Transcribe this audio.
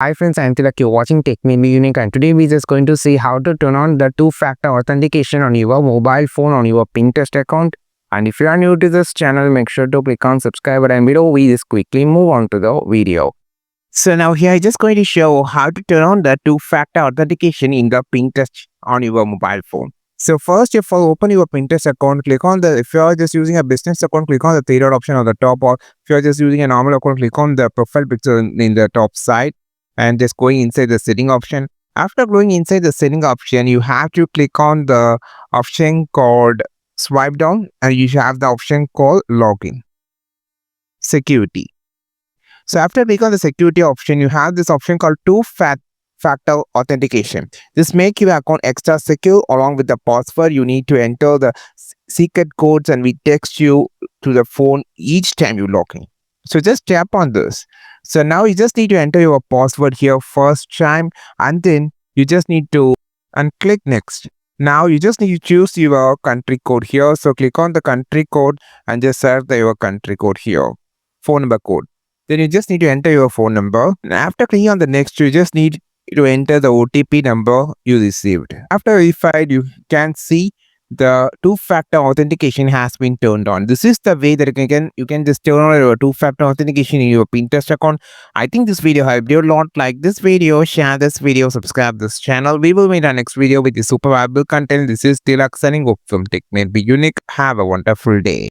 Hi friends, I'm Tilak. You're watching Tech May Be Unique, and today we're just going to see how to turn on the two-factor authentication on your mobile phone on your Pinterest account. And if you are new to this channel, make sure to click on subscribe button below. We just quickly move on to the video. So now here I'm just going to show how to turn on the two-factor authentication in the Pinterest on your mobile phone. So first, if you open your Pinterest account, click on the, if you are just using a business account, click on the three dot option on the top, or if you are just using a normal account, click on the profile picture in the top side and just going inside the setting option. After going inside the setting option, you have to click on the option called swipe down and you should have the option called login security. So after clicking on the security option, you have this option called two-factor authentication. This makes your account extra secure. Along with the password, you need to enter the secret codes and we text you to the phone each time you log in. So just tap on this. So now you just need to enter your password here first time and then you just need to click next. Now you just need to choose your country code here. So click on the country code and just serve your country code here. Phone number code. Then you just need to enter your phone number. And after clicking on the next, you just need to enter the OTP number you received. After verified, you can see the two-factor authentication has been turned on. This is the way that you can just turn on your two-factor authentication in your Pinterest account. I think this video helped you a lot. Like this video, share this video, subscribe this channel. We will meet our next video with the super valuable content. This is Tilak signing off from Tech May Be Unique. Have a wonderful day.